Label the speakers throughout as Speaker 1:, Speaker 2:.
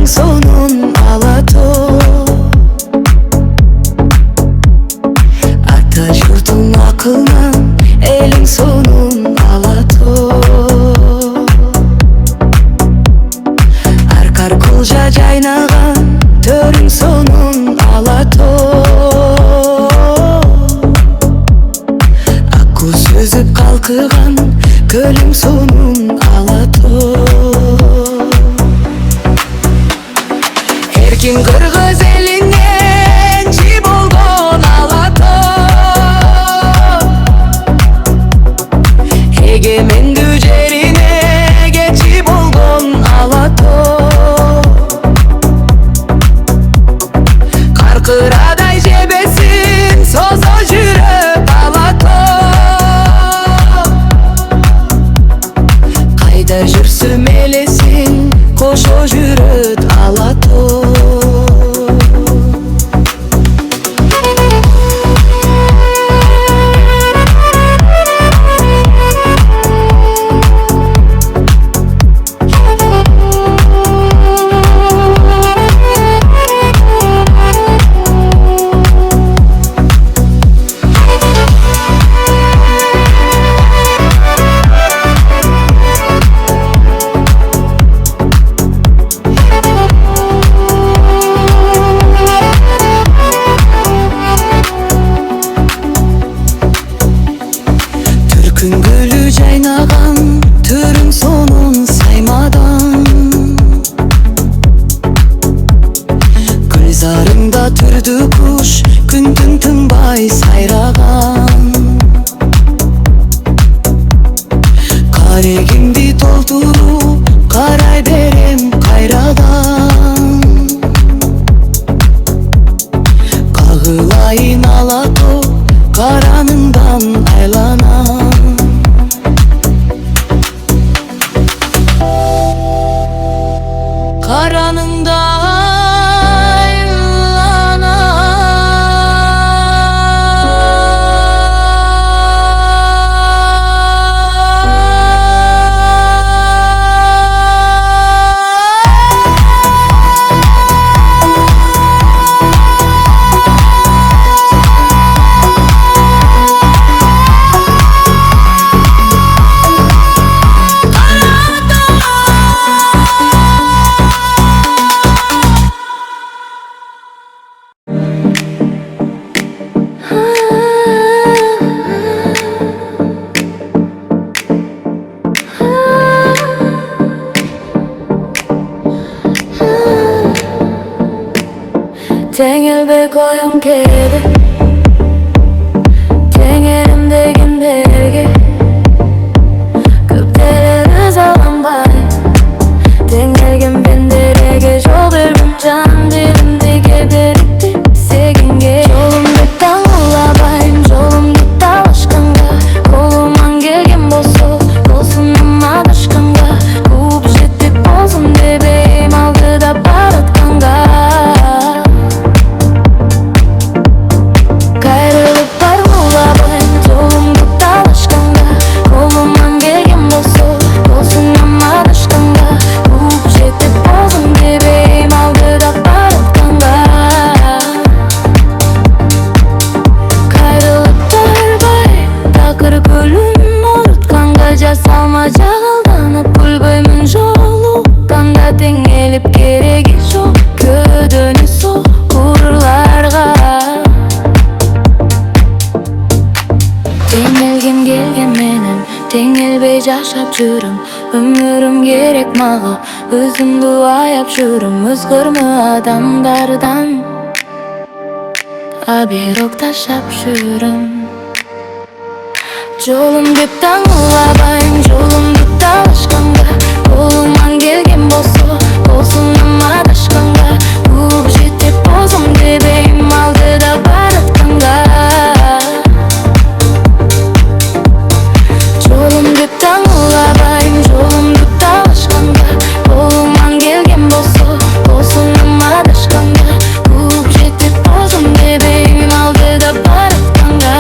Speaker 1: элиң сонун ала тоо. Ата журтуң акылынан элиң сонун ала тоо. Аркар кулжа жайнаган төрүң сонун ала тоо. Акку сүзүп калкыган көлүң сонун ала тоо. Эркин кыргыз элинен жи болгон ала тоо. Эгемендүү жерине кечи болгон ала тоо. Каркырадай жебесин созо жүрөт ала тоо. Кайда жүрсүм элесин кошо жүрөт ала тоо. Күнгөлү жайнаган төрүң сонун саймадан. Гүлзарыңда түрдү куш күндүн тынбай сайраган. Карегимди толтуруп карай берем кайрадан. Кагылайын ала тоо караныңдан айланам. Karanında Tengilbek oyum kedi, tengerimdegin belgi. Köpteleri zalanbay, tengelgin benderege. Jol berdim can dilimdeki berikti seginge. Jolumduktan ulabayım, jolumdukta aşkınga. Kolumdan gelgen bolso, bolsunum adışkınga. Kuup jetip bolsun debeyim algıda baratkanга. Salma jağıldanıp kulböymün jolu. Kanda tengelip keregi жоқ. Ködönü сол kurlarga. Tengелгем келген менен, теңелбей жашап жүрүм. Өмүрүм керек мага, өзүмдү аяп жүрүм. Өзгөрмө адамдардан, а бирок ташап жүрүм. Жолумду таңылабайым, жолумду талашканга. Колуман келген болсо, болсунум адашканга. Кууп жетип болсом дебейим алдыда баратканга. Жолумду таңылабайым, жолумду талашканга. Колуман келген болсо, болсунум адашканга. Кууп жетип болсом дебейим алдыда баратканга.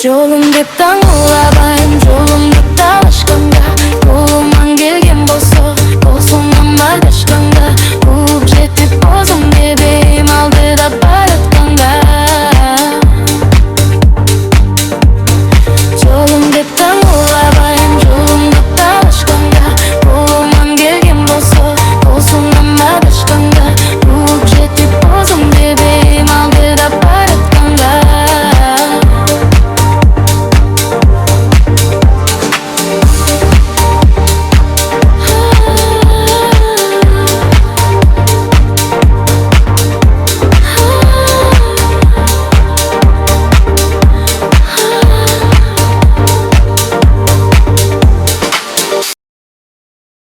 Speaker 1: 조금 깊다 몰라봐. 조금